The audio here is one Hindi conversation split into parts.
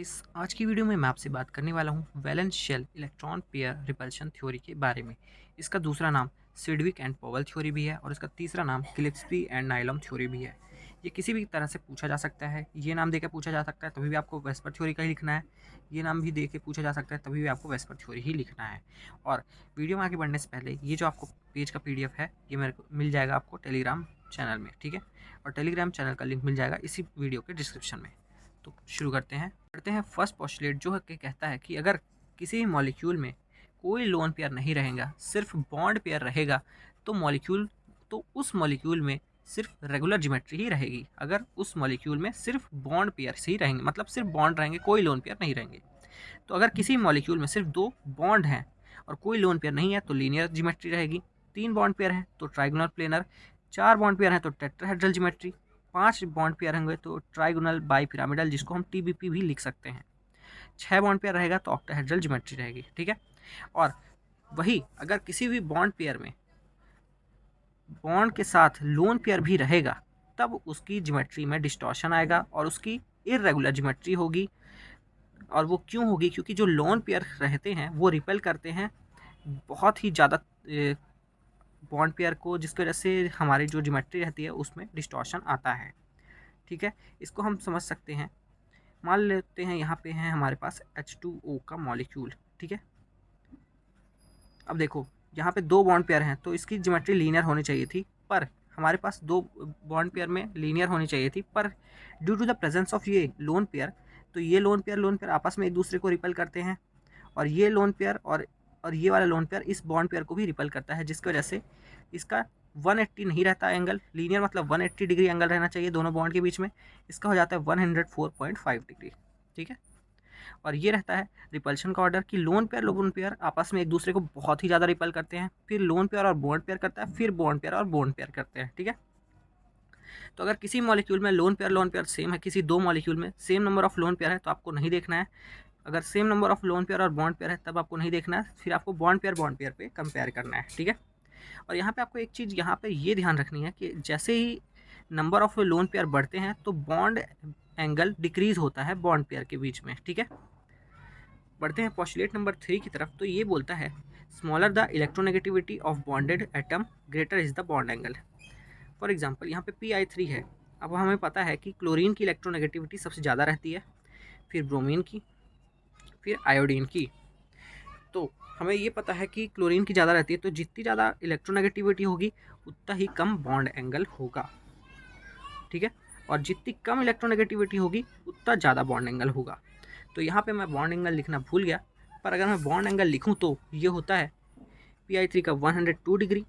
इस आज की वीडियो में मैं आपसे बात करने वाला हूँ valence shell electron pair repulsion theory के बारे में। इसका दूसरा नाम सिडविक एंड पॉवेल थ्योरी भी है और इसका तीसरा नाम गिल्स्पी एंड नाइलम थ्योरी भी है। ये किसी भी तरह से पूछा जा सकता है, ये नाम देकर पूछा जा सकता है तभी भी आपको वेस्पर थ्योरी का ही लिखना है, ये नाम भी दे के पूछा जा सकता है तभी भी आपको वेस्पर थ्योरी ही लिखना है। और वीडियो में आगे बढ़ने से पहले ये जो आपको पेज का PDF है ये मेरे को मिल जाएगा आपको टेलीग्राम चैनल में, ठीक है। और टेलीग्राम चैनल का लिंक मिल जाएगा इसी वीडियो के डिस्क्रिप्शन में। तो शुरू करते हैं फर्स्ट पोस्टुलेट जो है कि कहता है कि अगर किसी भी मॉलिक्यूल में कोई लोन पेयर नहीं रहेगा, सिर्फ बॉन्ड पेयर रहेगा, तो उस मॉलिक्यूल में सिर्फ रेगुलर ज्योमेट्री ही रहेगी। अगर उस मॉलिक्यूल में सिर्फ बॉन्ड पेयर ही रहेंगे, मतलब सिर्फ बॉन्ड रहेंगे, कोई लोन पेयर नहीं रहेंगे। तो अगर किसी मॉलिक्यूल में सिर्फ 2 बॉन्ड हैं और कोई लोन पेयर नहीं है तो लीनियर ज्योमेट्री रहेगी। 3 बॉन्ड पेयर हैं तो ट्राइगोनल प्लेनर, 4 बॉन्ड पेयर हैं तो टेट्राहेड्रल ज्योमेट्री, 5 बॉन्ड पेयर होंगे तो ट्राइगोनल बाईपिरामिडल, जिसको हम TBP भी लिख सकते हैं। 6 बॉन्ड पेयर रहेगा तो ऑक्टाहेड्रल ज्योमेट्री रहेगी, ठीक है। और वही अगर किसी भी बॉन्ड पेयर में बॉन्ड के साथ लोन पेयर भी रहेगा तब उसकी ज्योमेट्री में डिस्टॉर्शन आएगा और उसकी इर्रेगुलर ज्योमेट्री होगी। और वो क्यों होगी? क्योंकि जो लोन पेयर रहते हैं वो रिपेल करते हैं बहुत ही ज़्यादा बॉन्ड पेयर को, जिसकी वजह से हमारी जो ज्योमेट्री रहती है उसमें डिस्टॉर्शन आता है, ठीक है। इसको हम समझ सकते हैं। मान लेते हैं यहाँ पे है हमारे पास H2O का मॉलिक्यूल, ठीक है। अब देखो यहाँ पे 2 बॉन्ड पेयर हैं तो इसकी ज्योमेट्री लीनियर होनी चाहिए थी, पर हमारे पास 2 बॉन्ड पेयर में लीनियर होनी चाहिए थी, पर due to the presence of ये लोन पेयर, तो ये लोन पेयर आपस में एक दूसरे को रिपेल करते हैं और ये लोन पेयर और ये वाला लोन पेयर इस बॉन्ड पेयर को भी रिपेल करता है, जिसकी वजह से इसका 180 नहीं रहता एंगल। लीनियर मतलब 180 डिग्री एंगल रहना चाहिए दोनों बॉन्ड के बीच में, इसका हो जाता है 104.5 डिग्री, ठीक है। और ये रहता है रिपल्शन का ऑर्डर कि लोन पेयर आपस में एक दूसरे को बहुत ही ज़्यादा रिपल करते हैं, फिर लोन पेयर और बॉन्ड पेयर करता है, फिर बॉन्ड पेयर और बॉन्ड पेयर करते हैं, ठीक है। तो अगर किसी मॉलिक्यूल में लोन पेयर सेम है, किसी 2 मॉलिक्यूल में same number of lone pair है तो आपको नहीं देखना है। अगर same number of lone pair और बॉन्ड पेयर है तब आपको नहीं देखना है, फिर आपको बॉन्ड पेयर पे कंपेयर करना है, ठीक है। और यहाँ पे आपको एक चीज़ यहाँ पे ये ध्यान रखनी है कि जैसे ही नंबर ऑफ लोन पेयर बढ़ते हैं तो बॉन्ड एंगल डिक्रीज होता है बॉन्ड पेयर के बीच में, ठीक है। बढ़ते हैं पोस्टुलेट नंबर 3 की तरफ। तो ये बोलता है smaller the electronegativity of bonded atom greater is the bond angle. For example यहाँ पे Pi3 है। अब हमें पता है कि क्लोरीन की इलेक्ट्रोनेगेटिविटी सबसे ज़्यादा रहती है, फिर ब्रोमीन की, फिर आयोडीन की। तो हमें ये पता है कि क्लोरीन की ज़्यादा रहती है, तो जितनी ज़्यादा इलेक्ट्रोनेगेटिविटी होगी उतना ही कम बॉन्ड एंगल होगा, ठीक है। और जितनी कम इलेक्ट्रोनेगेटिविटी होगी उतना ज़्यादा बॉन्ड एंगल होगा। तो यहाँ पे मैं बॉन्ड एंगल लिखना भूल गया, पर अगर मैं बॉन्ड एंगल लिखूँ तो ये होता है Pi3 का 102 डिग्री,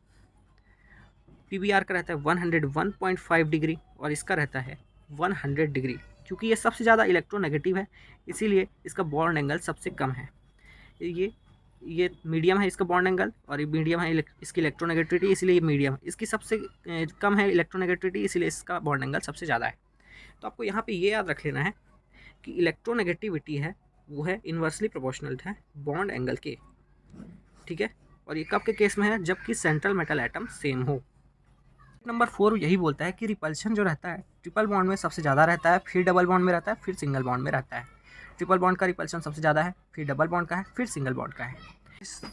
PBr का रहता है 101.5 डिग्री और इसका रहता है 100 डिग्री। क्योंकि ये सबसे ज़्यादा इलेक्ट्रोनेगेटिव है इसीलिए इसका बॉन्ड एंगल सबसे कम है। ये मीडियम है इसका बॉन्ड एंगल, और ये मीडियम है इसकी इलेक्ट्रोनेगेटिविटी, इसलिए ये मीडियम है। इसकी सबसे कम है इलेक्ट्रोनेगेटिविटी, इसलिए इसका बॉन्ड एंगल सबसे ज़्यादा है। तो आपको यहाँ पे ये याद रख लेना है कि इलेक्ट्रोनेगेटिविटी है वो है इन्वर्सली प्रोपोर्शनल है बॉन्ड एंगल के, ठीक है। और ये कब के केस में है? जबकि सेंट्रल मेटल एटम सेम हो। नंबर 4 यही बोलता है कि रिपल्शन जो रहता है ट्रिपल बॉन्ड में सबसे ज़्यादा रहता है, फिर डबल बॉन्ड में रहता है, फिर सिंगल बॉन्ड में रहता है। ट्रिपल बॉन्ड का रिपल्शन सबसे ज़्यादा है, फिर डबल बॉन्ड का है, फिर सिंगल बॉन्ड का है।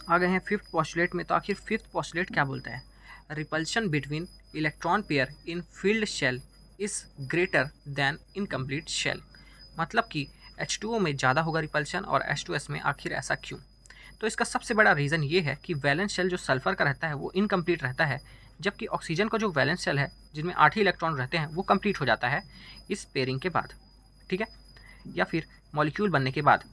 आ गए हैं 5th पोस्टुलेट में। तो आखिर 5th पोस्टुलेट क्या बोलता है? Repulsion between electron pair in filled shell is greater than incomplete shell. मतलब कि H2O में ज़्यादा होगा रिपल्शन और H2S में। आखिर ऐसा क्यों? तो इसका सबसे बड़ा रीज़न ये है कि वैलेंस शेल जो सल्फर का रहता है वो इनकम्प्लीट रहता है, जबकि ऑक्सीजन का जो वैलेंस शेल है जिनमें 8 ही इलेक्ट्रॉन रहते हैं वो कंप्लीट हो जाता है इस पेयरिंग के बाद, ठीक है, या फिर मॉलिक्यूल बनने के बाद।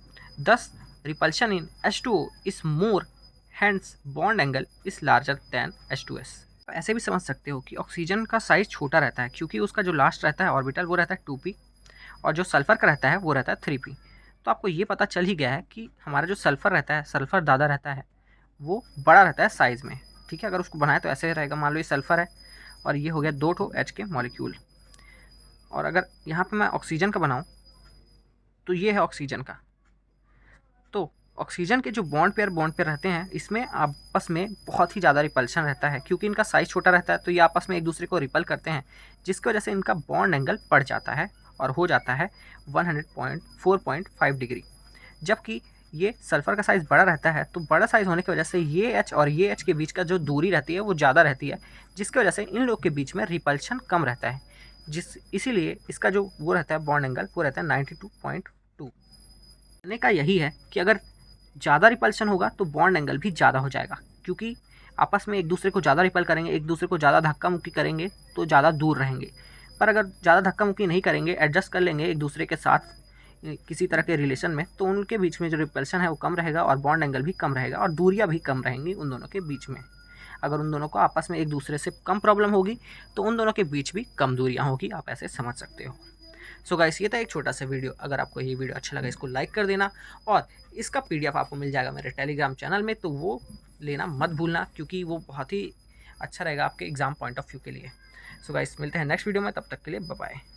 10 repulsion in H2O is more, hence bond angle is larger than H2S। ऐसे भी समझ सकते हो कि ऑक्सीजन का साइज छोटा रहता है क्योंकि उसका जो लास्ट रहता है ऑर्बिटल वो रहता है 2p, और जो सल्फर का रहता है वो रहता है 3p। तो आपको ये पता चल ही गया है कि हमारा जो सल्फर रहता है, सल्फर दादा रहता है, वो बड़ा रहता है साइज़ में, ठीक है। अगर उसको बनाए तो ऐसे रहेगा। मान लो ये सल्फर है और ये हो गया 2 ठो H के मॉलिक्यूल, और अगर यहाँ पे मैं ऑक्सीजन का बनाऊँ तो ये है ऑक्सीजन का। तो ऑक्सीजन के जो बॉन्ड पेयर रहते हैं इसमें आपस में बहुत ही ज़्यादा रिपल्शन रहता है क्योंकि इनका साइज़ छोटा रहता है, तो ये आपस में एक दूसरे को रिपल करते हैं, जिसकी वजह से इनका बॉन्ड एंगल बढ़ जाता है और हो जाता है 104.5 डिग्री। जबकि ये सल्फ़र का साइज़ बड़ा रहता है, तो बड़ा साइज़ होने की वजह से ये एच और ये एच के बीच का जो दूरी रहती है वो ज़्यादा रहती है, जिसकी वजह से इन लोग के बीच में रिपल्शन कम रहता है, इसीलिए इसका जो वो रहता है बॉन्ड एंगल वो रहता है 92.2। कहने का यही है कि अगर ज़्यादा रिपल्शन होगा तो बॉन्ड एंगल भी ज़्यादा हो जाएगा, क्योंकि आपस में एक दूसरे को ज़्यादा रिपल करेंगे, एक दूसरे को ज़्यादा धक्का मुक्की करेंगे तो ज़्यादा दूर रहेंगे। पर अगर ज़्यादा धक्का मुक्की नहीं करेंगे, एडजस्ट कर लेंगे एक दूसरे के साथ किसी तरह के रिलेशन में, तो उनके बीच में जो रिपल्शन है वो कम रहेगा और बॉन्ड एंगल भी कम रहेगा और दूरियाँ भी कम रहेंगी उन दोनों के बीच में। अगर उन दोनों को आपस में एक दूसरे से कम प्रॉब्लम होगी तो उन दोनों के बीच भी कम दूरियाँ होगी, आप ऐसे समझ सकते हो। सो गाइस, ये था एक छोटा सा वीडियो। अगर आपको ये वीडियो अच्छा लगा इसको लाइक कर देना, और इसका पीडीएफ आपको मिल जाएगा मेरे टेलीग्राम चैनल में, तो वो लेना मत भूलना, क्योंकि वो बहुत ही अच्छा रहेगा आपके एग्जाम पॉइंट ऑफ व्यू के लिए। सो गाइस, मिलते हैं नेक्स्ट वीडियो में, तब तक के लिए बाय बाय।